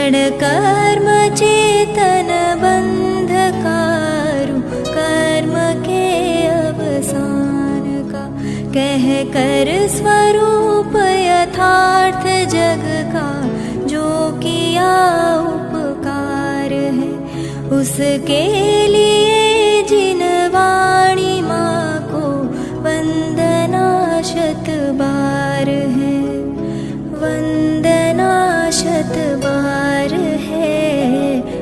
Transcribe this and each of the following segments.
क्षण कर्म चेतन बंधकारु, कर्म के अवसान का कह कर स्वरूप यथार्थ जग का, जो किया उपकार है उसके लिए जिन वाणी माँ को वंदना शत बार है, वंदना शत बार है,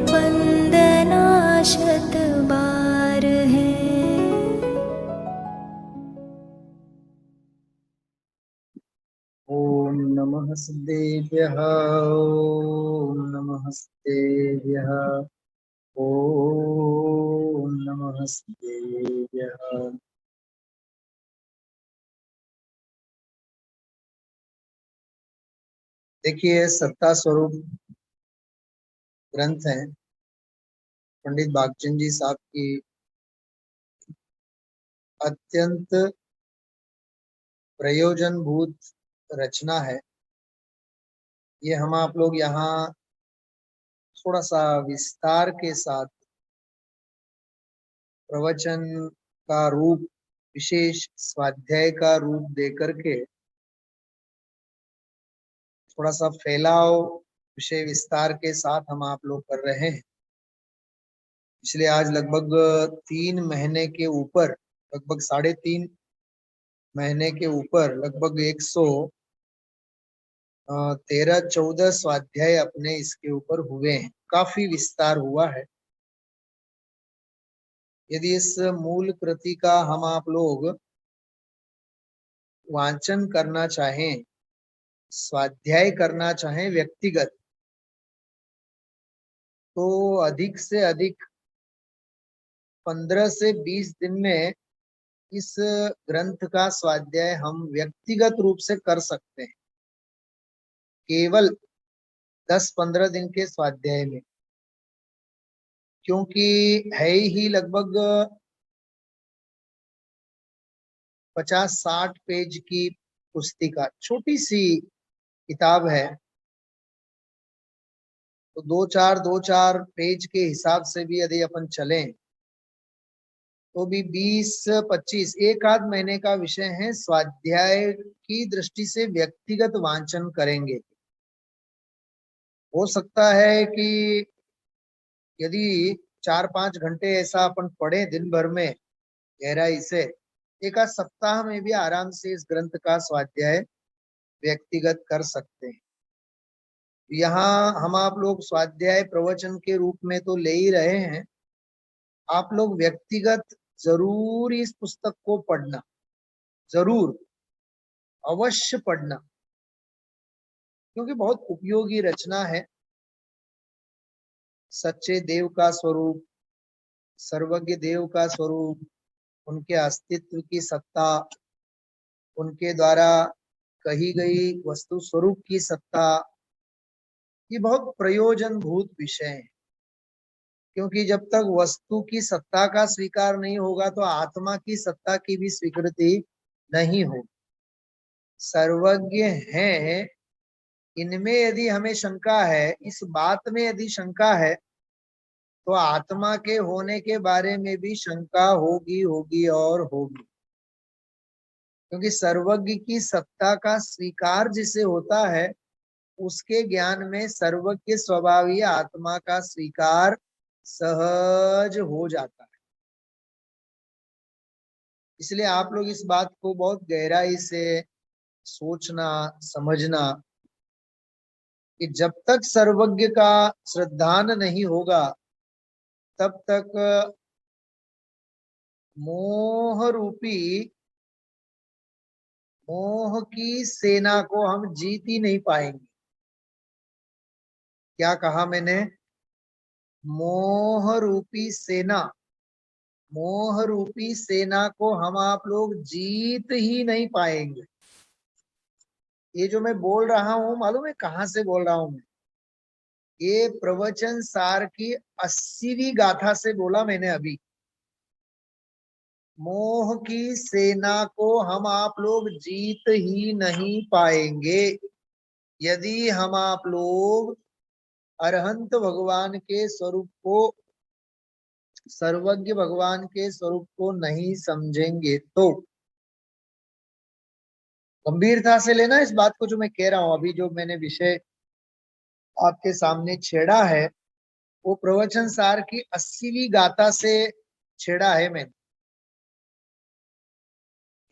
वंदना शत बार है। ओम नमः सिद्धेभ्यः, ओम नमः सिद्धेभ्यः, ओम नमः सिद्धेभ्यः। देखिए, सत्ता स्वरूप ग्रंथ है पंडित भागचंद जी साहब की अत्यंत प्रयोजनभूत रचना है। ये हम आप लोग यहाँ थोड़ा सा विस्तार के साथ प्रवचन का रूप, विशेष स्वाध्याय का रूप देकर के थोड़ा सा फैलाव, विषय विस्तार के साथ हम आप लोग कर रहे हैं। इसलिए आज लगभग 3 महीने के ऊपर, लगभग 3.5 महीने के ऊपर, लगभग 113-14 स्वाध्याय अपने इसके ऊपर हुए हैं। काफी विस्तार हुआ है। यदि इस मूल कृति का हम आप लोग वांचन करना चाहें, स्वाध्याय करना चाहें व्यक्तिगत, तो अधिक से अधिक 15 से 20 दिन में इस ग्रंथ का स्वाध्याय हम व्यक्तिगत रूप से कर सकते हैं, केवल 10-15 दिन के स्वाध्याय में। क्योंकि है ही लगभग 50-60 पेज की पुस्तिका, छोटी सी किताब है। तो 2-4 पेज के हिसाब से भी यदि अपन चलें तो भी 20-25, एक आध महीने का विषय है। स्वाध्याय की दृष्टि से व्यक्तिगत वांचन करेंगे। हो सकता है कि यदि 4-5 घंटे ऐसा अपन पढ़े दिन भर में गहराई से, एक आध सप्ताह में भी आराम से इस ग्रंथ का स्वाध्याय व्यक्तिगत कर सकते हैं। यहाँ हम आप लोग स्वाध्याय प्रवचन के रूप में तो ले ही रहे हैं, आप लोग व्यक्तिगत जरूर इस पुस्तक को पढ़ना, जरूर अवश्य पढ़ना, क्योंकि बहुत उपयोगी रचना है। सच्चे देव का स्वरूप, सर्वज्ञ देव का स्वरूप, उनके अस्तित्व की सत्ता, उनके द्वारा कही गई वस्तु स्वरूप की सत्ता, ये बहुत प्रयोजनभूत विषय है। क्योंकि जब तक वस्तु की सत्ता का स्वीकार नहीं होगा तो आत्मा की सत्ता की भी स्वीकृति नहीं होगी। सर्वज्ञ हैं, इनमें यदि हमें शंका है, इस बात में यदि शंका है, तो आत्मा के होने के बारे में भी शंका होगी, होगी और होगी। क्योंकि सर्वज्ञ की सत्ता का स्वीकार जिसे होता है, उसके ज्ञान में सर्वज्ञ स्वभावी आत्मा का स्वीकार सहज हो जाता है। इसलिए आप लोग इस बात को बहुत गहराई से सोचना, समझना कि जब तक सर्वज्ञ का श्रद्धान नहीं होगा, तब तक मोह रूपी, मोह की सेना को हम जीत ही नहीं पाएंगे। क्या कहा मैंने? मोह रूपी सेना, मोह रूपी सेना को हम आप लोग जीत ही नहीं पाएंगे। ये जो मैं बोल रहा हूं, मालूम है कहां से बोल रहा हूं मैं? ये प्रवचन सार की 80वीं गाथा से बोला मैंने अभी। मोह की सेना को हम आप लोग जीत ही नहीं पाएंगे यदि हम आप लोग अरहंत भगवान के स्वरूप को, सर्वज्ञ भगवान के स्वरूप को नहीं समझेंगे तो, गंभीरता से लेना इस बात को जो मैं कह रहा हूं। अभी जो मैंने विषय आपके सामने छेड़ा है वो प्रवचन सार की 80वीं गाथा से छेड़ा है मैंने,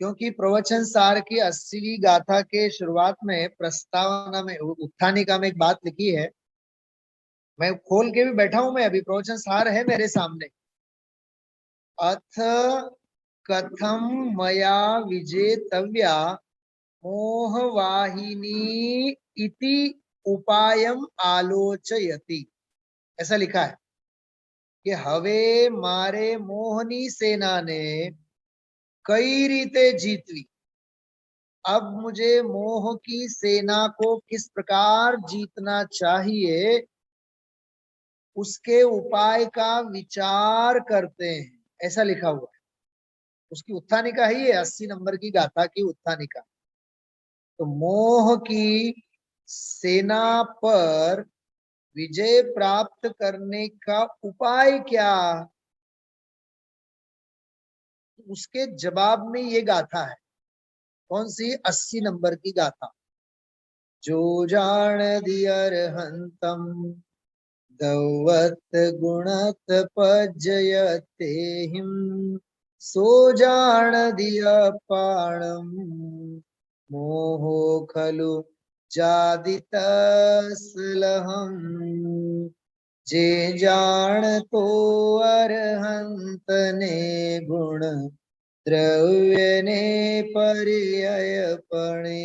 क्योंकि प्रवचन सार की 80वीं गाथा के शुरुआत में प्रस्तावना में उत्थानिका में एक बात लिखी है। मैं खोल के भी बैठा हूं, मैं अभी प्रवचन सार है मेरे सामने। अथ कथम मया विजेतव्या मोहवाहिनी इति उपायम आलोचयति, ऐसा लिखा है कि हवे मारे मोहनी सेना ने कई रीते जीतवी, अब मुझे मोह की सेना को किस प्रकार जीतना चाहिए उसके उपाय का विचार करते हैं, ऐसा लिखा हुआ है। उसकी उत्थानिका ही है, 80 नंबर की गाथा की उत्थानिका। तो मोह की सेना पर विजय प्राप्त करने का उपाय क्या, उसके जवाब में ये गाथा है। कौन सी? 80 नंबर की गाथा। जो जान दियर हंतम दौवत गुणत पज्जयते हिम, सो जान दिया पाणम मोहो खलु जादितस्लहम, जे जान तो अरहंत ने गुण द्रव्य ने पर्ययपणे,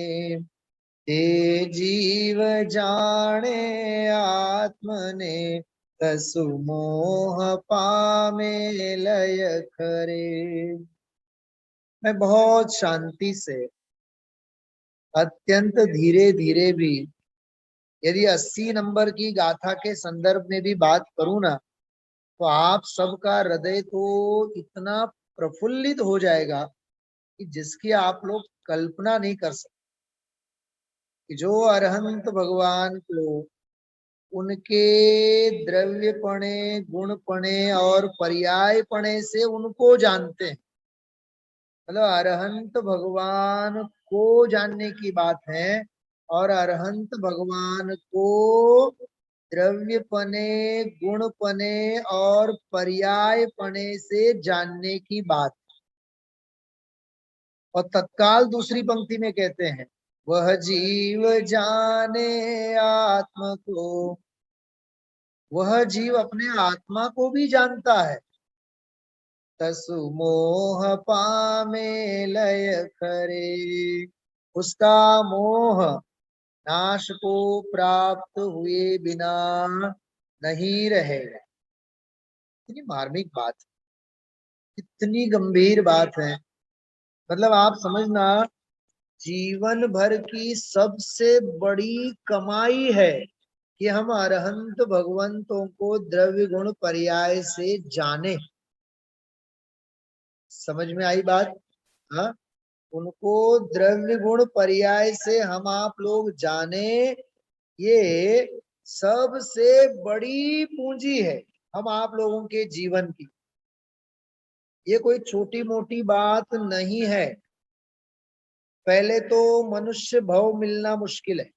ते जीव जाने आत्मने तसु मोह पामे लय करे। मैं बहुत शांति से, अत्यंत धीरे धीरे भी यदि 80 नंबर की गाथा के संदर्भ में भी बात करूं ना, तो आप सबका हृदय तो इतना प्रफुल्लित हो जाएगा कि जिसकी आप लोग कल्पना नहीं कर सकते। कि जो अरहंत भगवान को उनके द्रव्यपणे, गुणपणे और पर्यायपणे से उनको जानते हैं, मतलब अरहंत भगवान को जानने की बात है, और अरहंत भगवान को द्रव्यपने, गुणपने और पर्यायपणे से जानने की बात। और तत्काल दूसरी पंक्ति में कहते हैं, वह जीव जाने आत्मा को, वह जीव अपने आत्मा को भी जानता है। तसु मोह पामे लय करे, उसका मोह नाश को प्राप्त हुए बिना नहीं रहेगा। इतनी मार्मिक बात, इतनी गंभीर बात है। मतलब आप समझना, जीवन भर की सबसे बड़ी कमाई है कि हम अरहंत भगवंतों को द्रव्य गुण पर्याय से जाने। समझ में आई बात? हाँ, उनको द्रव्य गुण पर्याय से हम आप लोग जाने, ये सबसे बड़ी पूंजी है हम आप लोगों के जीवन की। ये कोई छोटी मोटी बात नहीं है। पहले तो मनुष्य भव मिलना मुश्किल है,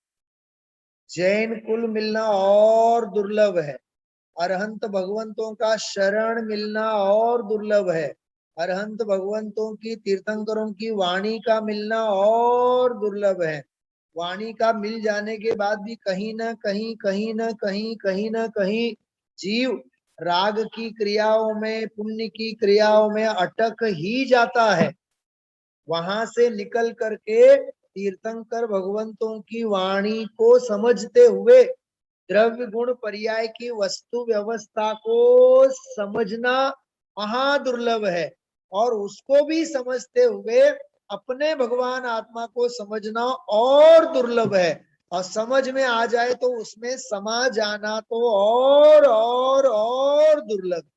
जैन कुल मिलना और दुर्लभ है, अरहंत भगवंतों का शरण मिलना और दुर्लभ है, अरहंत भगवंतों की तीर्थंकरों की वाणी का मिलना और दुर्लभ है। वाणी का मिल जाने के बाद भी कहीं ना कहीं, कहीं ना कहीं, कहीं ना कहीं जीव राग की क्रियाओं में, पुण्य की क्रियाओं में अटक ही जाता है। वहां से निकल करके तीर्थंकर भगवंतों की वाणी को समझते हुए द्रव्य गुण पर्याय की वस्तु व्यवस्था को समझना महादुर्लभ है, और उसको भी समझते हुए अपने भगवान आत्मा को समझना और दुर्लभ है। और समझ में आ जाए तो उसमें समा जाना तो और दुर्लभ।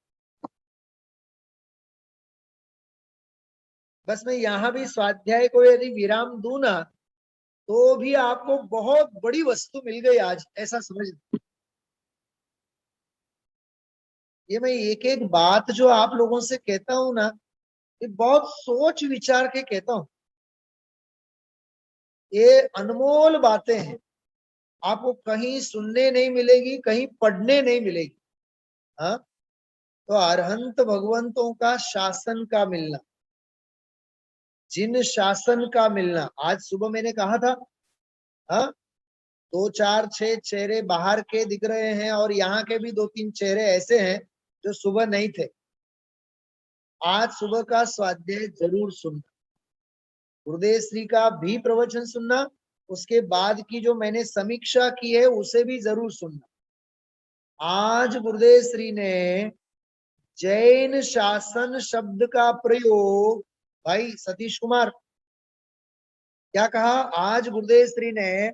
बस मैं यहां भी स्वाध्याय को यदि विराम दूं ना, तो भी आपको बहुत बड़ी वस्तु मिल गई आज, ऐसा समझ। ये मैं एक एक बात जो आप लोगों से कहता हूं ना, ये बहुत सोच विचार के कहता हूं। ये अनमोल बातें हैं, आपको कहीं सुनने नहीं मिलेगी, कहीं पढ़ने नहीं मिलेगी। हाँ, तो अरहंत भगवंतों का शासन का मिलना, जिन शासन का मिलना, आज सुबह मैंने कहा था। हाँ, दो चार छह चेहरे बाहर के दिख रहे हैं और यहाँ के भी दो तीन चेहरे ऐसे हैं जो सुबह नहीं थे। आज सुबह का स्वाध्याय जरूर सुनना, गुरुदेव श्री का भी प्रवचन सुनना, उसके बाद की जो मैंने समीक्षा की है उसे भी जरूर सुनना। आज गुरुदेव श्री ने जैन शासन शब्द का प्रयोग, भाई सतीश कुमार, क्या कहा? आज गुरुदेव श्री ने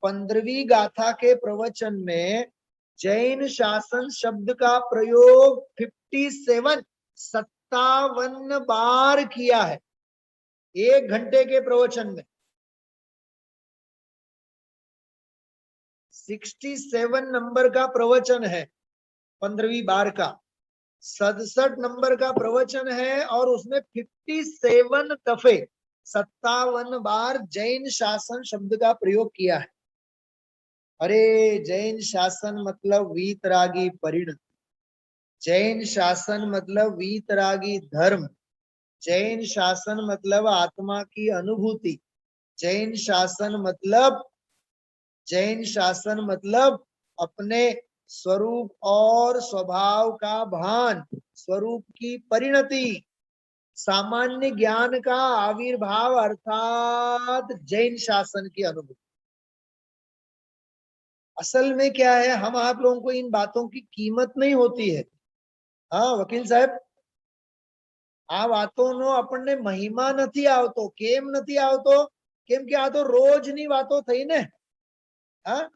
15वीं गाथा के प्रवचन में जैन शासन शब्द का प्रयोग 57 बार किया है 1 घंटे के प्रवचन में। 67 नंबर का प्रवचन है 15वीं बार का, 67 नंबर का प्रवचन है और उसमें 57 दफे 57 बार जैन शासन शब्द का प्रयोग किया है। अरे जैन शासन मतलब वीतरागी परिणति, जैन शासन मतलब वीतरागी धर्म, जैन शासन मतलब आत्मा की अनुभूति, जैन शासन मतलब, जैन शासन मतलब अपने स्वरूप और स्वभाव का भान, स्वरूप की परिणति, सामान्य ज्ञान का आविर्भाव, अर्थात जैन शासन की अनुभूति। असल में क्या है, हम आप लोगों को इन बातों की कीमत नहीं होती है। हाँ वकील साहब, આ વાતોનો આપણને મહિમા નથી આવતો. કેમ નથી આવતો? કેમ કે આ તો રોજની વાતો થઈ ને. હા,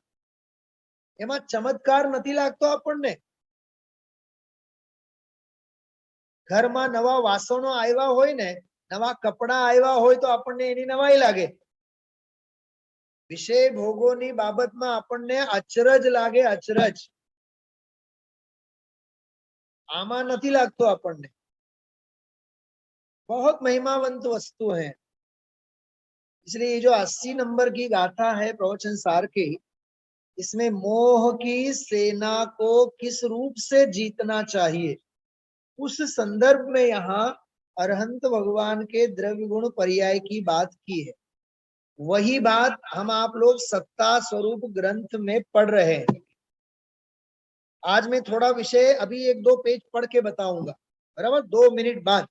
એમાં ચમત્કાર નથી લાગતો આપણને. ઘરમાં નવા વાસણો આવ્યા હોય ને, નવા કપડા આવ્યા હોય તો આપણને એની નવાઈ લાગે. વિષય ભોગોની બાબતમાં આપણને અચરજ લાગે, અચરજ. આમાં નથી લાગતો આપણને. बहुत महिमावंत वस्तु है। इसलिए ये जो 80 नंबर की गाथा है प्रवचन सार की, इसमें मोह की सेना को किस रूप से जीतना चाहिए, उस संदर्भ में यहाँ अरहंत भगवान के द्रव्य गुण पर्याय की बात की है। वही बात हम आप लोग सत्ता स्वरूप ग्रंथ में पढ़ रहे हैं। आज मैं थोड़ा विषय अभी 1-2 पेज पढ़ के बताऊंगा, बराबर, 2 मिनट बाद।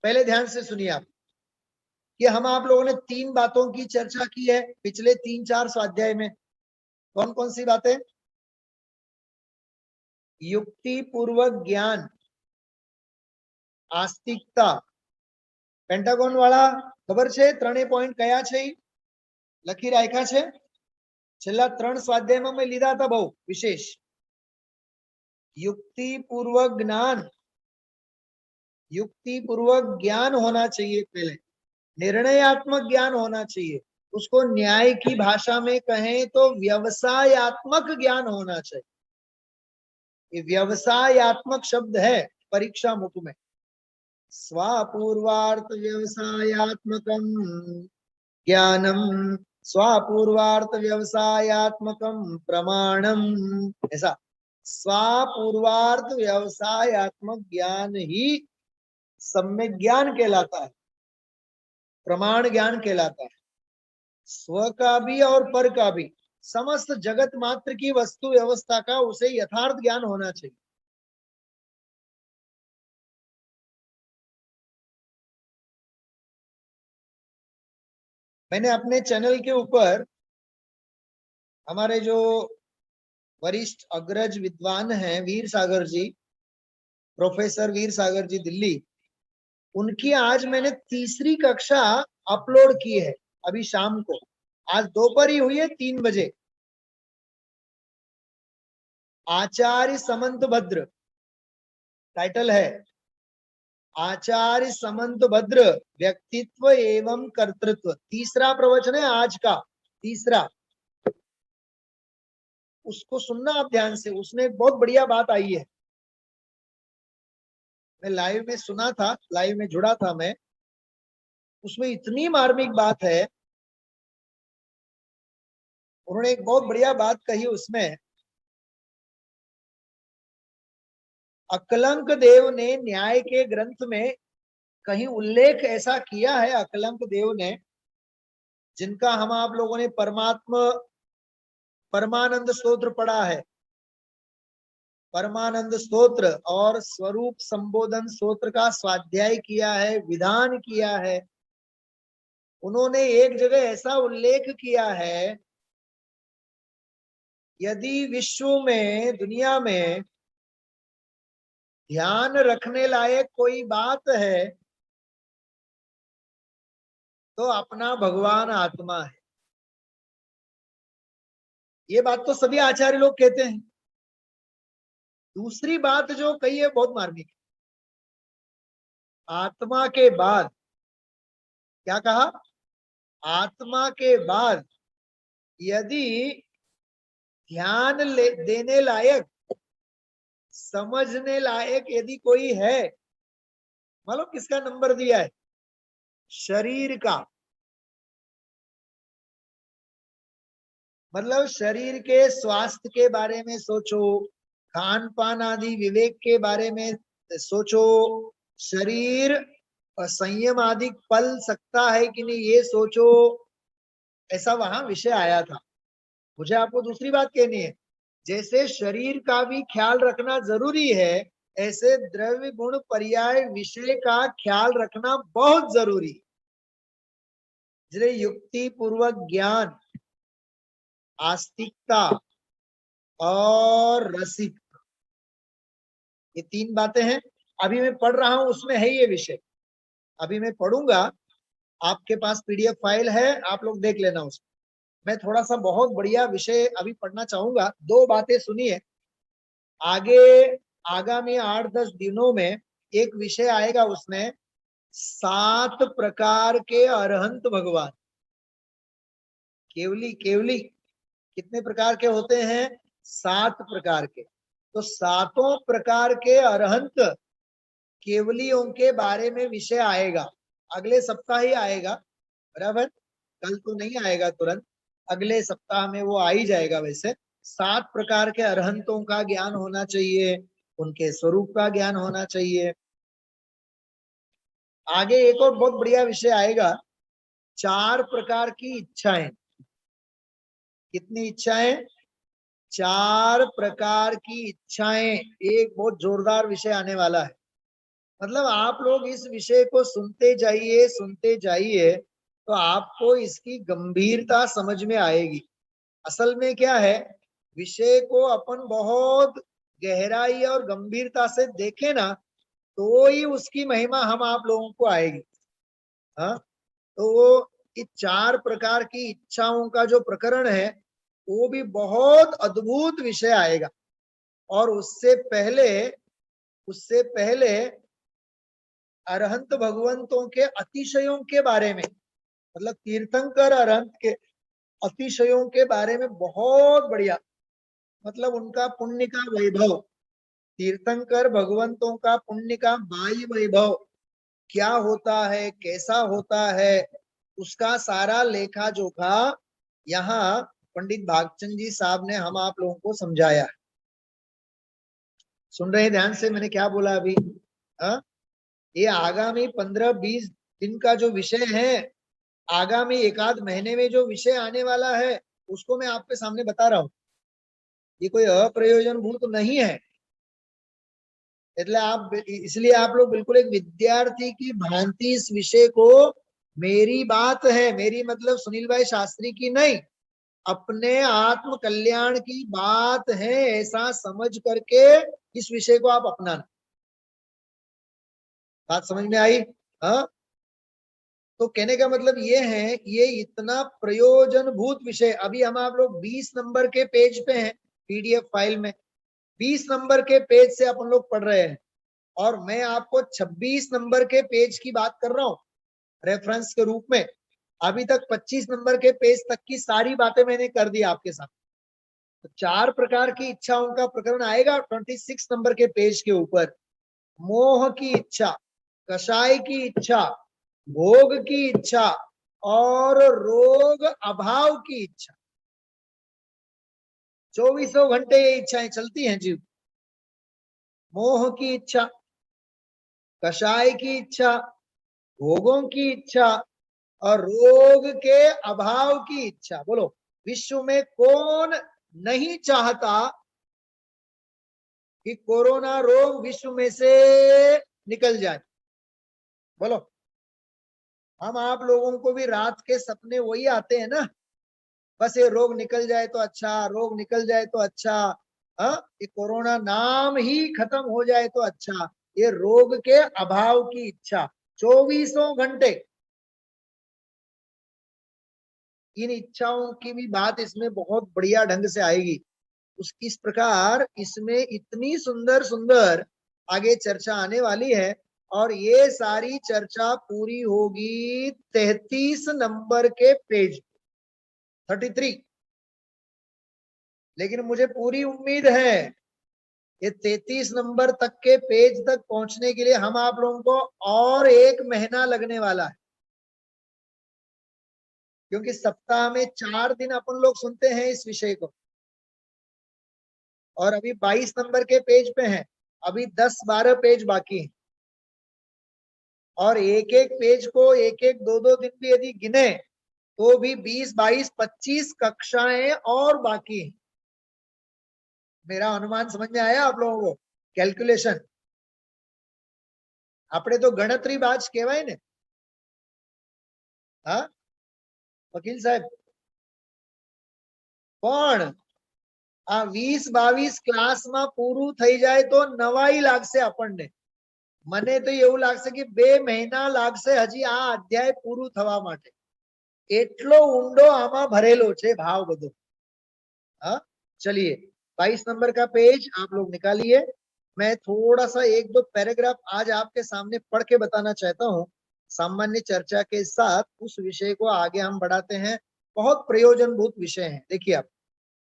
पहले ध्यान से सुनिए आप कि हम आप लोगों ने 3 बातों की चर्चा की है पिछले 3-4 स्वाध्याय में। कौन कौन सी बातें? युक्ति पूर्वक ज्ञान, आस्तिकता, पेंटागोन वाला खबर छे? 3 पॉइंट कया छे लखी राख्या छे? छेल्ला 3 स्वाध्याय में मैं लीधा था बहु विशेष। युक्ति पूर्वक ज्ञान, युक्ति पूर्वक ज्ञान होना चाहिए, पहले निर्णयात्मक ज्ञान होना चाहिए। उसको न्याय की भाषा में कहें तो व्यवसायत्मक ज्ञान होना चाहिए। ये व्यवसायत्मक शब्द है परीक्षा मुख में। स्वापूर्वार्थ व्यवसायत्मकम ज्ञानम, स्वापूर्वार्थ व्यवसायत्मकम प्रमाणम, ऐसा स्वापूर्वार्थ व्यवसायत्मक ज्ञान ही सम्यक ज्ञान कहलाता है, प्रमाण ज्ञान कहलाता है। स्व का भी और पर का भी, समस्त जगत मात्र की वस्तु व्यवस्था का उसे यथार्थ ज्ञान होना चाहिए। मैंने अपने चैनल के ऊपर हमारे जो वरिष्ठ अग्रज विद्वान हैं वीर सागर जी, प्रोफेसर वीर सागर जी दिल्ली, उनकी आज मैंने 3री कक्षा अपलोड की है अभी शाम को। आज दोपहर ही हुई है 3 बजे। आचार्य समंत भद्र टाइटल है, आचार्य समंत भद्र व्यक्तित्व एवं कर्तृत्व। 3रा प्रवचन है आज का, 3रा। उसको सुनना आप ध्यान से, उसमें बहुत बढ़िया बात आई है। मैं लाइव में सुना था, लाइव में जुड़ा था मैं, उसमें इतनी मार्मिक बात है। उन्होंने एक बहुत बढ़िया बात कही उसमें। अकलंक देव ने न्याय के ग्रंथ में कहीं उल्लेख ऐसा किया है, अकलंक देव ने, जिनका हम आप लोगों ने परमानंद स्तोत्र पढ़ा है, परमानंद स्तोत्र और स्वरूप संबोधन स्तोत्र का स्वाध्याय किया है, विधान किया है। उन्होंने एक जगह ऐसा उल्लेख किया है, यदि विश्व में, दुनिया में ध्यान रखने लायक कोई बात है तो अपना भगवान आत्मा है। ये बात तो सभी आचार्य लोग कहते हैं। दूसरी बात जो कही है बहुत मार्मिक है। आत्मा के बाद क्या कहा? आत्मा के बाद यदि ध्यान देने लायक, समझने लायक यदि कोई है, मालूम किसका नंबर दिया है? शरीर का। मतलब शरीर के स्वास्थ्य के बारे में सोचो, खान पान आदि विवेक के बारे में सोचो, शरीर संयम आदि पल सकता है कि नहीं ये सोचो। ऐसा वहां विषय आया था। मुझे आपको दूसरी बात कहनी है, जैसे शरीर का भी ख्याल रखना जरूरी है, ऐसे द्रव्य गुण पर्याय विषय का ख्याल रखना बहुत जरूरी है। इसलिए युक्ति पूर्वक ज्ञान, आस्तिकता और रसिक, ये तीन बातें हैं। अभी मैं पढ़ रहा हूं उसमें है ये विषय, अभी मैं पढ़ूंगा। आपके पास पीडीएफ फाइल है, आप लोग देख लेना उसमें। मैं थोड़ा सा बहुत बढ़िया विषय अभी पढ़ना चाहूंगा। दो बातें सुनिए। आगे आगामी 8-10 दिनों में एक विषय आएगा, उसमें 7 प्रकार के अरहंत भगवान। केवली केवली कितने प्रकार के होते हैं? 7 प्रकार के। तो सातों प्रकार के अरहंत केवलियों के बारे में विषय आएगा, अगले सप्ताह ही आएगा, बराबर? कल तो नहीं आएगा तुरंत, अगले सप्ताह में वो आ ही जाएगा। वैसे 7 प्रकार के अरहंतों का ज्ञान होना चाहिए, उनके स्वरूप का ज्ञान होना चाहिए। आगे एक और बहुत बढ़िया विषय आएगा, 4 प्रकार की इच्छाएं। कितनी इच्छाएं? 4 प्रकार की इच्छाएं। एक बहुत जोरदार विषय आने वाला है। मतलब आप लोग इस विषय को सुनते जाइए, सुनते जाइए, तो आपको इसकी गंभीरता समझ में आएगी। असल में क्या है, विषय को अपन बहुत गहराई और गंभीरता से देखें ना, तो ही उसकी महिमा हम आप लोगों को आएगी। हाँ, तो वो इस 4 प्रकार की इच्छाओं का जो प्रकरण है, वो भी बहुत अद्भुत विषय आएगा। और उससे पहले अरहंत भगवंतों के अतिशयों के बारे में, मतलब तीर्थंकर अरहंत के अतिशयों के बारे में बहुत बढ़िया, मतलब उनका पुण्य का वैभव, तीर्थंकर भगवंतों का पुण्य का बाह्य वैभव क्या होता है, कैसा होता है, उसका सारा लेखा जोखा यहाँ पंडित भागचंद जी साहब ने हम आप लोगों को समझाया है। सुन रहे हैं ध्यान से मैंने क्या बोला अभी? हाँ, ये आगामी 15-20 दिन का जो विषय है, आगामी 1-आध महीने में जो विषय आने वाला है, उसको मैं आपके सामने बता रहा हूं। ये कोई अप्रयोजन भूत नहीं है। इसलिए आप लोग बिल्कुल एक विद्यार्थी की भांति इस विषय को, मेरी बात है, मेरी मतलब सुनील भाई शास्त्री की नहीं, अपने आत्म कल्याण की बात है, ऐसा समझ करके इस विषय को आप अपनाना। बात समझ में आई? हाँ, तो कहने का मतलब ये है, ये इतना प्रयोजनभूत विषय। अभी हम आप लोग 20 नंबर के पेज पे हैं पीडीएफ फाइल में, 20 नंबर के पेज से अपन लोग पढ़ रहे हैं, और मैं आपको 26 नंबर के पेज की बात कर रहा हूँ रेफरेंस के रूप में। अभी तक 25 नंबर के पेज तक की सारी बातें मैंने कर दी आपके साथ। तो 4 प्रकार की इच्छाओं का प्रकरण आएगा 26 नंबर के पेज के ऊपर। मोह की इच्छा, कषाय की इच्छा, भोग की इच्छा और रोग अभाव की इच्छा। 24 घंटे ये इच्छाएं चलती हैं जीव। मोह की इच्छा, कषाय की इच्छा, भोगों की इच्छा और रोग के अभाव की इच्छा। बोलो, विश्व में कौन नहीं चाहता कि कोरोना रोग विश्व में से निकल जाए? बोलो, हम आप लोगों को भी रात के सपने वही आते हैं ना, बस ये रोग निकल जाए तो अच्छा, रोग निकल जाए तो अच्छा, हाँ, ये कोरोना नाम ही खत्म हो जाए तो अच्छा। ये रोग के अभाव की इच्छा 24 घंटे। इन इच्छाओं की भी बात इसमें बहुत बढ़िया ढंग से आएगी। इस प्रकार इसमें इतनी सुंदर सुंदर आगे चर्चा आने वाली है और ये सारी चर्चा पूरी होगी 33 नंबर के पेज, 33। लेकिन मुझे पूरी उम्मीद है ये 33 नंबर तक के पेज तक पहुंचने के लिए हम आप लोगों को और 1 महीना लगने वाला है, क्योंकि सप्ताह में 4 दिन अपन लोग सुनते हैं इस विषय को और अभी 22 नंबर के पेज पे हैं, अभी 10-12 पेज बाकी हैं और एक एक पेज को एक एक 2-2 दिन भी यदि गिने तो भी 20-22-25 कक्षाएं और बाकी हैं। मेरा अनुमान समझ में आया आप लोगों को? कैलकुलेशन આપણે તો ગણતરી બાજ કહેવાય ને, હા વકીલ સાહેબ? પણ આ 20-22 ક્લાસમાં પૂરું થઈ જાય તો નવાઈ લાગશે આપણને. મને તો એવું લાગશે કે 2 મહિના લાગશે હજી આ અધ્યાય પૂરું થવા માટે. એટલો ઊંડો આમાં ભરેલો છે ભાવ બધો. हाँ, चलिए 22 नंबर का पेज आप लोग निकालिए। मैं थोड़ा सा 1-2 पैराग्राफ आज आपके सामने पढ़ के बताना चाहता हूँ। सामान्य चर्चा के साथ उस विषय को आगे हम बढ़ाते हैं। बहुत प्रयोजनभूत विषय है। देखिए आप,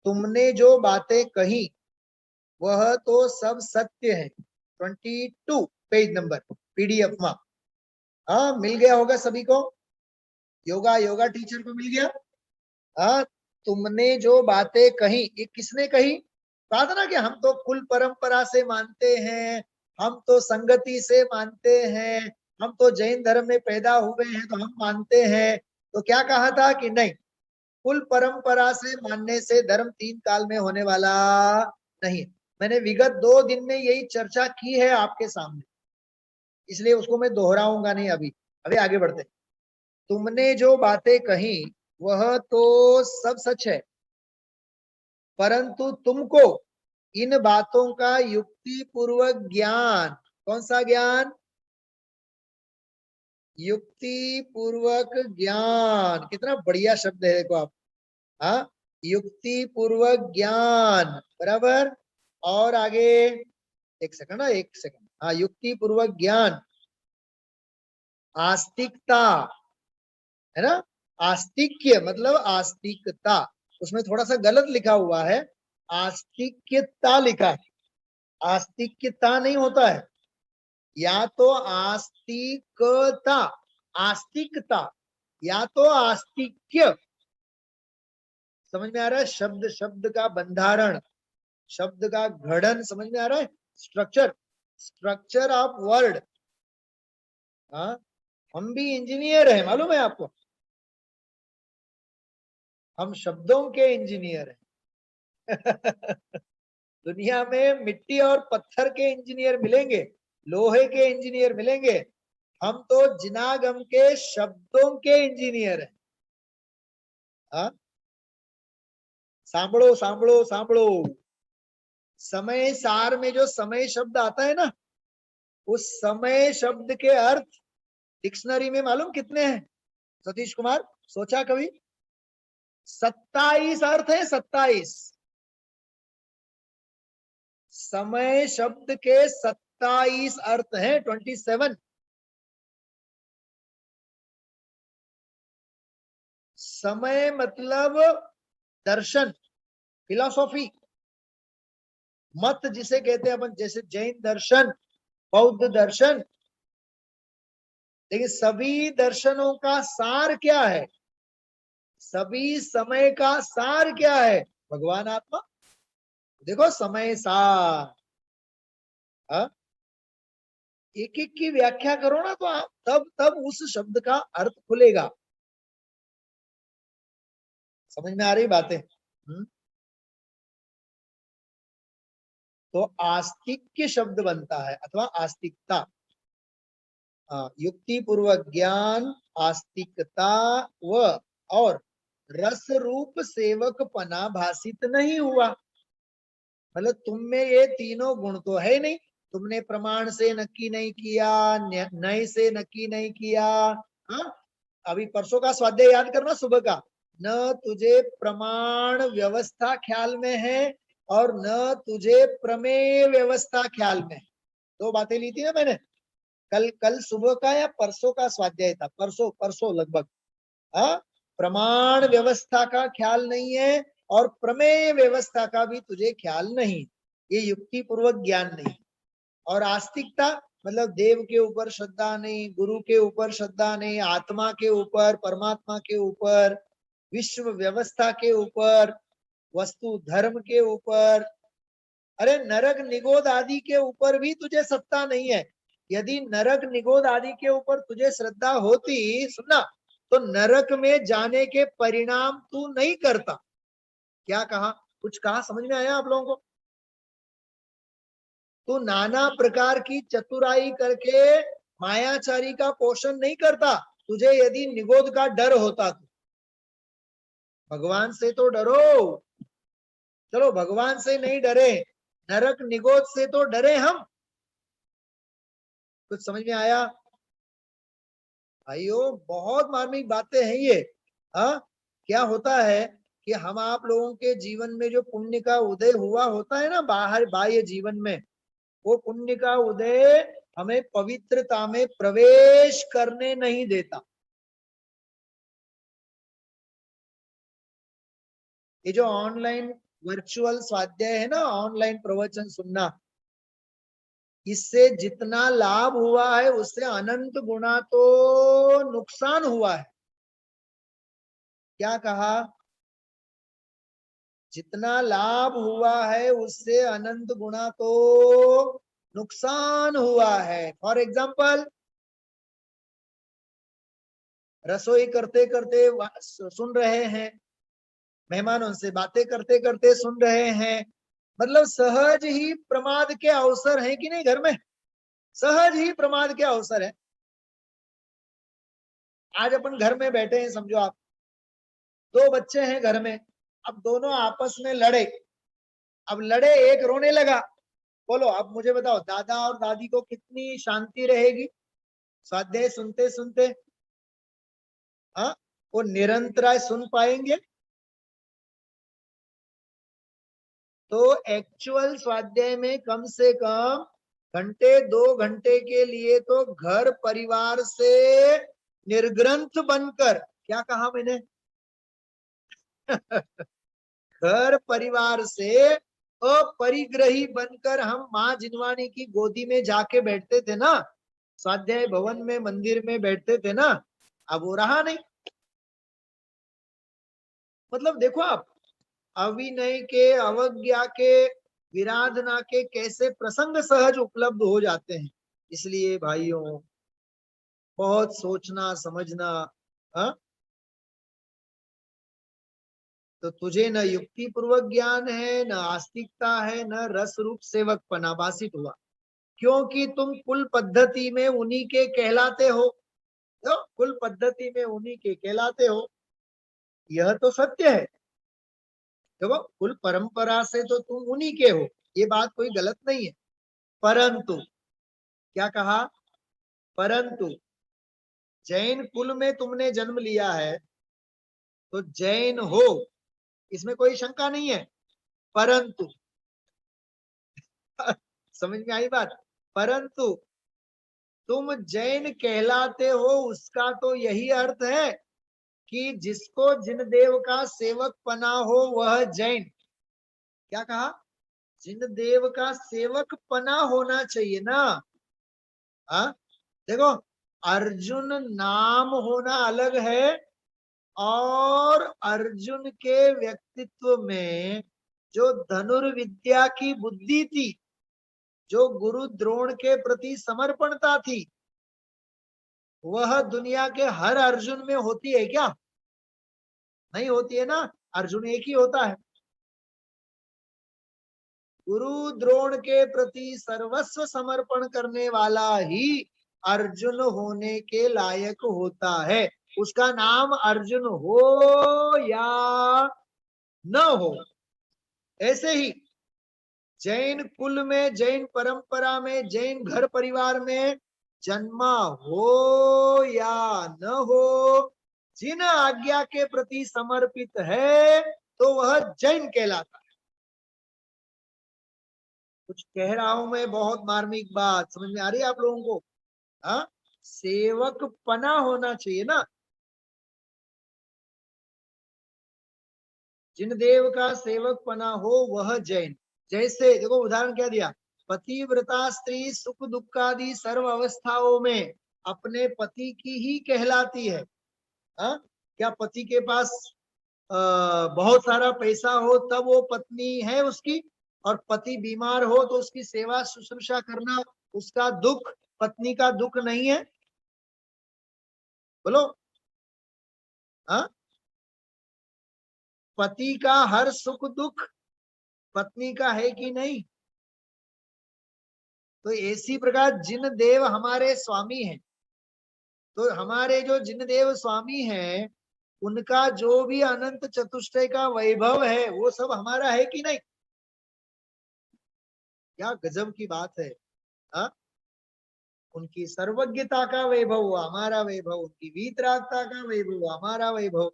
तुमने जो बातें कही वह तो सब सत्य है। 22 पेज नंबर पीडीएफ में। हाँ, मिल गया होगा सभी को? योगा टीचर को मिल गया? हाँ, तुमने जो बातें कही, ये किसने कही? कहा था ना कि हम तो कुल परंपरा से मानते हैं, हम तो संगति से मानते हैं, हम तो जैन धर्म में पैदा हुए हैं तो हम मानते हैं। तो क्या कहा था कि नहीं, कुल परंपरा से मानने से धर्म 3 काल में होने वाला नहीं। मैंने विगत 2 दिन में यही चर्चा की है आपके सामने, इसलिए उसको मैं दोहराऊंगा नहीं। अभी आगे बढ़ते। तुमने जो बातें कही वह तो सब सच है, परंतु तुमको इन बातों का युक्ति पूर्वक ज्ञान, कौन सा ज्ञान? युक्ति पूर्वक ज्ञान। कितना बढ़िया शब्द है, देखो आप। हाँ, युक्ति पूर्वक ज्ञान, बराबर। और आगे एक सेकंड, हाँ, युक्ति पूर्वक ज्ञान, आस्तिकता, है ना? आस्तिक्य मतलब आस्तिकता, उसमें थोड़ा सा गलत लिखा हुआ है, आस्तिक्यता लिखा है, आस्तिक्यता नहीं होता है। या तो आस्तिकता, आस्तिकता, या तो आस्तिक्य। समझ में आ रहा है? शब्द शब्द का बंधारण, शब्द का गठन समझ में आ रहा है? Structure of word. हाँ, हम भी इंजीनियर हैं, मालूम है आपको? हम शब्दों के इंजीनियर हैं। दुनिया में मिट्टी और पत्थर के इंजीनियर मिलेंगे, लोहे के इंजीनियर मिलेंगे, हम तो जिनागम के शब्दों के इंजीनियर हैं। हाँ, सांभळो सांभळो सांभळो। समय सार में जो समय शब्द आता है ना, उस समय शब्द के अर्थ डिक्शनरी में मालूम कितने हैं सतीश कुमार? सोचा कभी? 27 अर्थ है, 27। समय शब्द के 27 अर्थ हैं, 27। समय मतलब दर्शन, फिलॉसॉफी, मत जिसे कहते हैं अपन, जैसे जैन दर्शन, बौद्ध दर्शन। लेकिन सभी दर्शनों का सार क्या है? सभी समय का सार क्या है? भगवान आत्मा। देखो समय सार, एक एक की व्याख्या करो ना तो आप तब तब उस शब्द का अर्थ खुलेगा। समझ में आ रही बातें? तो आस्तिक्य शब्द बनता है अथवा आस्तिकता। युक्ति पूर्वक ज्ञान, आस्तिकता व और रस रूप सेवक पना भाषित नहीं हुआ। मतलब तुम में ये तीनों गुण तो है नहीं। तुमने प्रमाण से नक्की नहीं किया, नय से नक्की नहीं किया। अभी परसों का स्वाध्याय याद करना सुबह का। न तुझे प्रमाण व्यवस्था ख्याल में है और न तुझे प्रमेय व्यवस्था ख्याल में है। दो बातें ली थी ना मैंने। कल सुबह का या परसों का स्वाध्याय था, परसों लगभग। प्रमाण व्यवस्था का ख्याल नहीं है और प्रमेय व्यवस्था का भी तुझे ख्याल नहीं। ये युक्ति पूर्वक ज्ञान नहीं। और आस्तिकता मतलब देव के ऊपर श्रद्धा नहीं, गुरु के ऊपर श्रद्धा नहीं, आत्मा के ऊपर, परमात्मा के ऊपर, विश्व व्यवस्था के ऊपर, वस्तु धर्म के ऊपर, अरे नरक निगोद आदि के ऊपर भी तुझे सत्ता नहीं है। यदि नरक निगोद आदि के ऊपर तुझे श्रद्धा होती, सुनना, तो नरक में जाने के परिणाम तू नहीं करता। क्या कहा? कुछ कहा? समझ में आया आप लोगों को? तू नाना प्रकार की चतुराई करके मायाचारी का पोषण नहीं करता। तुझे यदि निगोद का डर होता तो भगवान से तो डरो। चलो भगवान से नहीं डरे, नरक निगोद से तो डरे हम। कुछ समझ में आया भाइयों? बहुत मार्मिक बातें हैं ये। क्या होता है कि हम आप लोगों के जीवन में जो पुण्य का उदय हुआ होता है ना बाहर बाह्य जीवन में, वो पुण्य का उदय हमें पवित्रता में प्रवेश करने नहीं देता। ये जो ऑनलाइन वर्चुअल स्वाध्याय है ना, ऑनलाइन प्रवचन सुनना, इससे जितना लाभ हुआ है उससे अनंत गुना तो नुकसान हुआ है। क्या कहा? जितना लाभ हुआ है उससे अनंत गुना तो नुकसान हुआ है। फॉर एग्जाम्पल, रसोई करते करते सुन रहे हैं, मेहमानों से बातें करते करते सुन रहे हैं, मतलब सहज ही प्रमाद के अवसर है कि नहीं? घर में सहज ही प्रमाद के अवसर है। आज अपन घर में बैठे हैं, समझो आप, दो बच्चे हैं घर में, अब दोनों आपस में लड़े। अब लड़े, एक रोने लगा। बोलो अब मुझे बताओ, दादा और दादी को कितनी शांति रहेगी स्वाध्याय सुनते सुनते? वो निरंतर सुन पाएंगे? तो एक्चुअल स्वाध्याय में कम से कम घंटे 2 घंटे के लिए तो घर परिवार से निर्ग्रंथ बनकर, क्या कहा मैंने? घर परिवार से अपरिग्रही बनकर हम माँ जिनवानी की गोदी में जाके बैठते थे ना, स्वाध्याय भवन में मंदिर में बैठते थे ना, अब वो रहा नहीं। मतलब देखो आप, अविनय के, अवज्ञा के, विराधना के कैसे प्रसंग सहज उपलब्ध हो जाते हैं। इसलिए भाइयों बहुत सोचना समझना। तो तुझे न युक्ति पूर्वक ज्ञान है, न आस्तिकता है, न रस रूप सेवक पनाभासित हुआ, क्योंकि तुम कुल पद्धति में उन्हीं के कहलाते हो। तो कुल पद्धति में उन्हीं के कहलाते हो, यह तो सत्य है। देखो कुल परंपरा से तो तुम उन्हीं के हो, ये बात कोई गलत नहीं है। परंतु क्या कहा? परंतु जैन कुल में तुमने जन्म लिया है तो जैन हो, इसमें कोई शंका नहीं है। परंतु समझ में आई बात? परंतु तुम जैन कहलाते हो उसका तो यही अर्थ है कि जिसको जिन देव का सेवक पना हो वह जैन। क्या कहा? जिन देव का सेवक पना होना चाहिए ना, हाँ देखो, अर्जुन नाम होना अलग है, और अर्जुन के व्यक्तित्व में जो धनुर्विद्या की बुद्धि थी, जो गुरु द्रोण के प्रति समर्पणता थी, वह दुनिया के हर अर्जुन में होती है क्या? नहीं होती है ना। अर्जुन एक ही होता है। गुरु द्रोण के प्रति सर्वस्व समर्पण करने वाला ही अर्जुन होने के लायक होता है। उसका नाम अर्जुन हो या न हो। ऐसे ही जैन कुल में, जैन परंपरा में, जैन घर परिवार में जन्मा हो या न हो, जिन आज्ञा के प्रति समर्पित है तो वह जैन कहलाता है। कुछ कह रहा हूं मैं, बहुत मार्मिक बात समझ में आ रही है आप लोगों को? हाँ, सेवक पना होना चाहिए ना। जिन देव का सेवक पना हो वह जैन। जैसे देखो उदाहरण क्या दिया, पतिव्रता स्त्री सुख दुख आदि सर्व अवस्थाओं में अपने पति की ही कहलाती है। हाँ, क्या पति के पास बहुत सारा पैसा हो तब वो पत्नी है उसकी, और पति बीमार हो तो उसकी सेवा शुश्रूषा करना उसका दुख, पत्नी का दुख नहीं है? बोलो। हाँ, पति का हर सुख दुख पत्नी का है कि नहीं? तो इसी प्रकार जिन देव हमारे स्वामी हैं, तो हमारे जो जिन देव स्वामी हैं उनका जो भी अनंत चतुष्टय का वैभव है वो सब हमारा है कि नहीं? क्या गजब की बात है। हाँ, उनकी सर्वज्ञता का वैभव हमारा वैभव, उनकी वीतरागता का वैभव हमारा वैभव।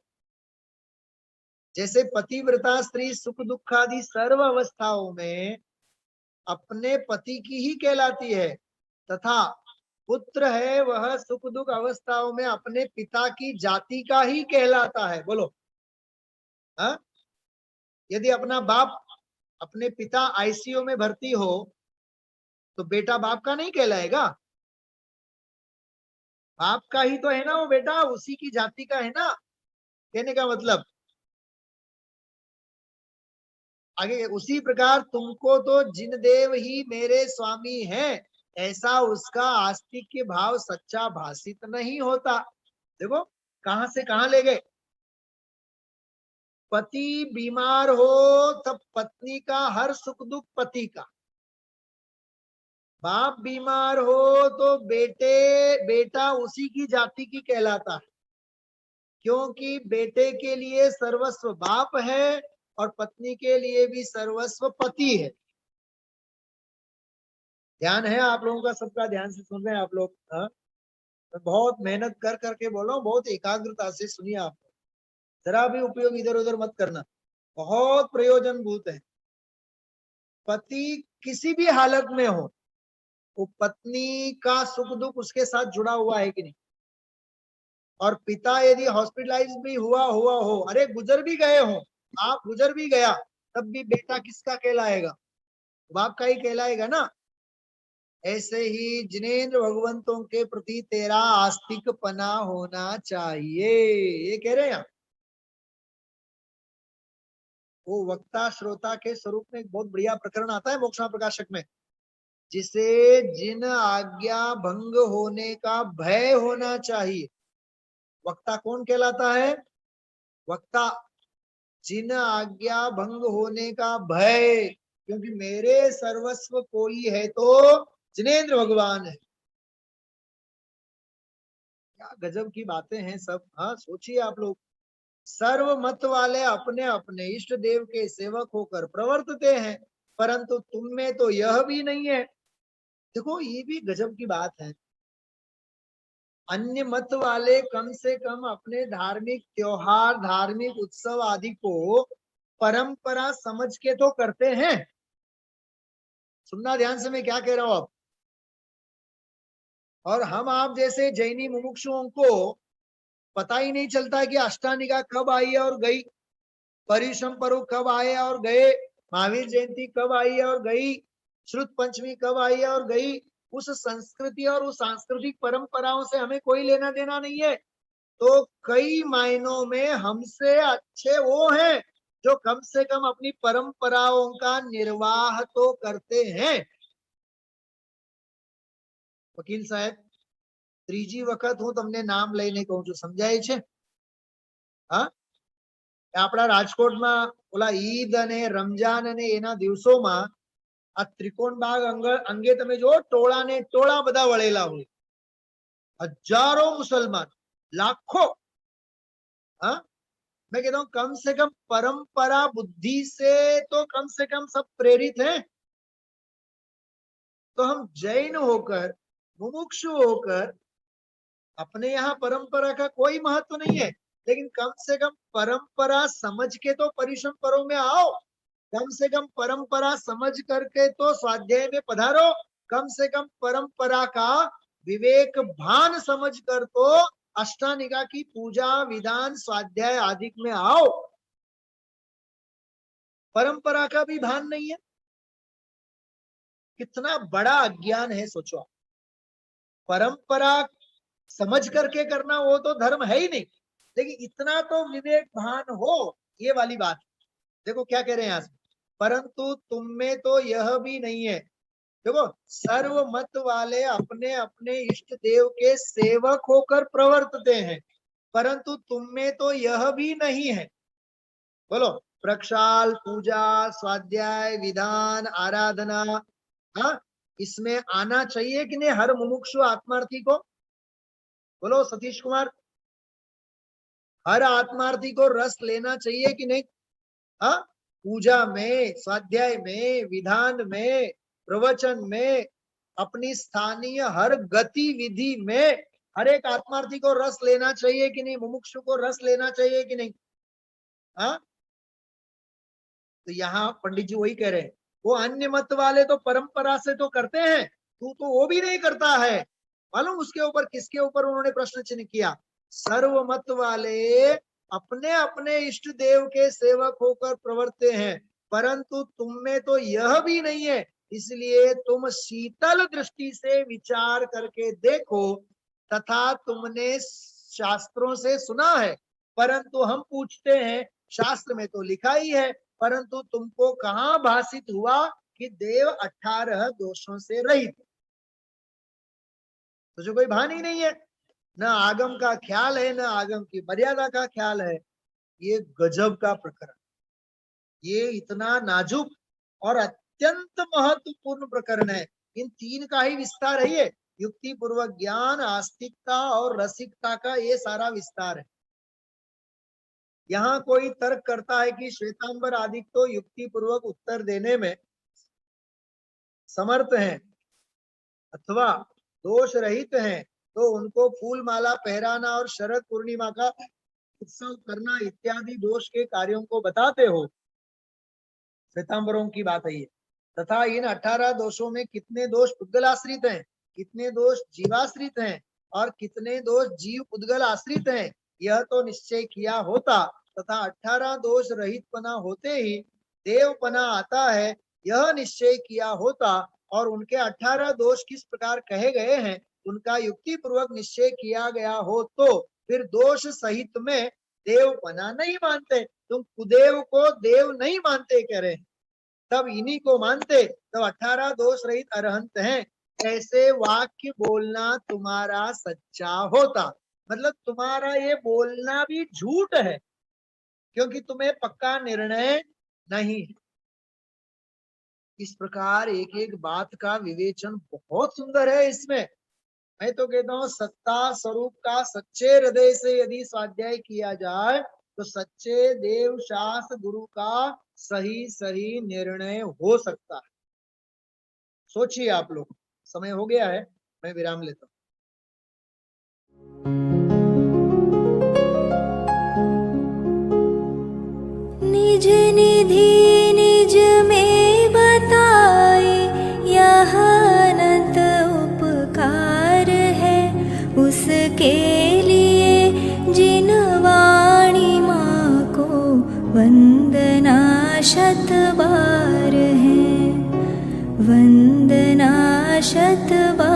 जैसे पतिव्रता स्त्री सुख दुख आदि सर्व अवस्थाओं में अपने पति की ही कहलाती है, तथा पुत्र है वह सुख दुख अवस्थाओं में अपने पिता की जाति का ही कहलाता है। बोलो। हाँ, यदि अपना बाप, अपने पिता आईसीयू में भर्ती हो तो बेटा बाप का नहीं कहलाएगा? बाप का ही तो है ना वो बेटा, उसी की जाति का है ना। कहने का मतलब आगे, उसी प्रकार तुमको तो जिन देव ही मेरे स्वामी हैं ऐसा उसका आस्तिक्य भाव सच्चा भाषित नहीं होता। देखो कहां से कहां ले गए। पति बीमार हो तब पत्नी का हर सुख दुख पति का, बाप बीमार हो तो बेटा उसी की जाति की कहलाता है, क्योंकि बेटे के लिए सर्वस्व बाप है और पत्नी के लिए भी सर्वस्व पति है। ध्यान है आप लोगों का? सबका ध्यान से सुन रहे हैं आप लोग? हाँ, मैं बहुत मेहनत कर करके बोल रहा हूँ, बहुत एकाग्रता से सुनिए आप। जरा भी उपयोग इधर उधर मत करना, बहुत प्रयोजनभूत है। पति किसी भी हालत में हो, वो पत्नी का सुख दुख उसके साथ जुड़ा हुआ है कि नहीं? और पिता यदि हॉस्पिटलाइज भी हुआ हो, अरे गुजर भी गए हो, आप गुजर भी गया, तब भी बेटा किसका कहलाएगा? बाप का ही कहलाएगा ना। ऐसे ही जिनेंद्र भगवंतों के प्रति तेरा आस्तिक पना होना चाहिए, ये कह रहे हैं। वो वक्ता श्रोता के स्वरूप में एक बहुत बढ़िया प्रकरण आता है मोक्षणा प्रकाशक में, जिसे जिन आज्ञा भंग होने का भय होना चाहिए। वक्ता कौन कहलाता है? वक्ता जिन आज्ञा भंग होने का भय, क्योंकि मेरे सर्वस्व कोई है तो जिनेंद्र भगवान है। क्या गजब की बातें हैं सब। हाँ, सोचिए आप लोग। सर्व मत वाले अपने अपने इष्ट देव के सेवक होकर प्रवर्तते हैं, परंतु तुम में तो यह भी नहीं है। देखो ये भी गजब की बात है। अन्य मत वाले कम से कम अपने धार्मिक त्योहार, धार्मिक उत्सव आदि को परंपरा समझ के तो करते हैं। सुनना ध्यान से, मैं क्या कह रहा हूं अब। और हम आप जैसे जैनी मुमुक्षुओं को पता ही नहीं चलता कि अष्टानिका कब आई और गई, परिश्रम पर्व कब आए और गए, महावीर जयंती कब आई और गई, श्रुत पंचमी कब आई और गई, उस संस्कृति और उस सांस्कृतिक परंपराओं से हमें कोई लेना देना नहीं है। तो कई मायनों में हमसे अच्छे वो हैं जो कम से कम अपनी परंपराओं का निर्वाह तो करते हैं। वकील साहब, ત્રીજી વખત હું તમને નામ લઈને કહું છું, સમજાય છે? હા, આપણા રાજકોટમાં ઓલા ઈદ અને રમજાન અને એના દિવસોમાં આ ત્રિકોણબાગ અંગે તમે જો ટોળા ને ટોળા બધા વળેલા હોય, હજારો મુસલમાન, लाखों। हाँ, मैं कहता हूं कम से कम परंपरा बुद्धि से तो कम से कम सब प्रेरित हैं। तो हम जैन होकर, मुमुक्षु होकर, अपने यहाँ परंपरा का कोई महत्व नहीं है, लेकिन कम से कम परंपरा समझ के तो परिसंपरों में आओ, कम से कम परंपरा समझ करके तो स्वाध्याय में पधारो, कम से कम परंपरा का विवेक भान समझ कर तो अष्टानिका की पूजा विधान स्वाध्याय आदि में आओ। परंपरा का भी भान नहीं है, कितना बड़ा अज्ञान है, सोचो। परंपरा समझ करके करना वो तो धर्म है ही नहीं, लेकिन इतना तो विवेक भान हो, ये वाली बात। देखो क्या कह रहे हैं यहाँ से, परंतु तुम में तो यह भी नहीं है। देखो, सर्व मत वाले अपने अपने इष्ट देव के सेवक होकर प्रवर्तते हैं, परंतु तुम में तो यह भी नहीं है। बोलो, प्रक्षाल, पूजा, स्वाध्याय, विधान, आराधना, हाँ, इसमें आना चाहिए कि नहीं हर मुमुक्षु आत्मार्थी को? बोलो सतीश कुमार, हर आत्मार्थी को रस लेना चाहिए कि नहीं? हाँ, पूजा में, स्वाध्याय में, विधान में, प्रवचन में, अपनी स्थानीय हर गतिविधि में हर एक आत्मार्थी को रस लेना चाहिए कि नहीं? मुमुक्षु को रस लेना चाहिए कि नहीं? हाँ, तो यहाँ पंडित जी वही कह रहे हैं, वो अन्य मत वाले तो परंपरा से तो करते हैं, तू तो वो भी नहीं करता है। मालूम उसके ऊपर किसके ऊपर उन्होंने प्रश्न चिन्ह किया? सर्व मत वाले अपने अपने इष्ट देव के सेवक होकर प्रवर्ते हैं, परंतु तुम में तो यह भी नहीं है, इसलिए तुम शीतल दृष्टि से विचार करके देखो। तथा तुमने शास्त्रों से सुना है, परंतु हम पूछते हैं, शास्त्र में तो लिखा ही है, परंतु तुमको कहाँ भाषित हुआ कि देव 18 दोषों से रहित? तो जो कोई भान ही नहीं है, न आगम का ख्याल है, न आगम की मर्यादा का ख्याल है। ये गजब का प्रकरण, ये इतना नाजुक और अत्यंत महत्वपूर्ण प्रकरण है। इन तीन का ही विस्तार है ये, युक्ति पूर्वक ज्ञान, आस्तिकता और रसिकता का ये सारा विस्तार है। यहाँ कोई तर्क करता है कि श्वेतांबर आदि तो युक्ति पूर्वक उत्तर देने में समर्थ हैं अथवा दोष रहित हैं, तो उनको फूल माला पहराना और शरद पूर्णिमा का उत्सव करना इत्यादि दोष के कार्यों को बताते हो। श्वेतांबरों की बात है ये। तथा इन 18 दोषों में कितने दोष पुद्गल आश्रित हैं, कितने दोष जीवाश्रित हैं और कितने दोष जीव पुद्गल आश्रित हैं, यह तो निश्चय किया होता, तथा 18 दोष रहित पना होते ही देवपना आता है, यह निश्चय किया होता, और उनके 18 दोष किस प्रकार कहे गए हैं उनका युक्ति पूर्वक निश्चय किया गया हो, तो फिर दोष सहित में देवपना नहीं मानते। तुम कुदेव को देव नहीं मानते कह रहे हैं, तब इन्हीं को मानते, तब 18 दोष रहित अरहंत हैं। ऐसे वाक्य बोलना तुम्हारा सच्चा होता, मतलब तुम्हारा ये बोलना भी झूठ है, क्योंकि तुम्हें पक्का निर्णय नहीं है। इस प्रकार एक एक बात का विवेचन बहुत सुंदर है इसमें। मैं तो कहता हूँ सत्ता स्वरूप का सच्चे हृदय से यदि स्वाध्याय किया जाए तो सच्चे देव शास्त्र गुरु का सही सही निर्णय हो सकता है। सोचिए आप लोग, समय हो गया है, मैं विराम लेता हूँ। निज निधि निज में बताए, यह अनंत उपकार है उसके लिए जिन वाणी माँ को वंदना शत बार है, वंदना शत बार।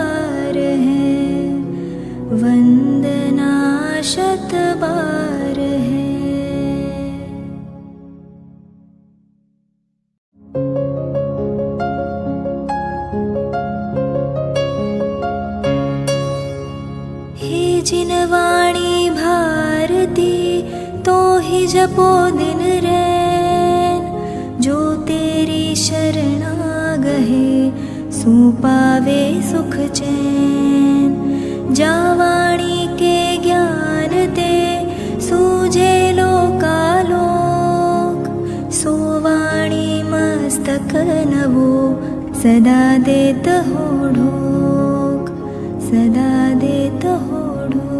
जपो दिन रैन, जो तेरी शरणा गहे सो पावे सुख चैन। जावाणी के ज्ञान ते सूझे लोकालोक, सोवाणी मस्तक नवो सदा देत हो ढोक, सदा देत हो ढोक।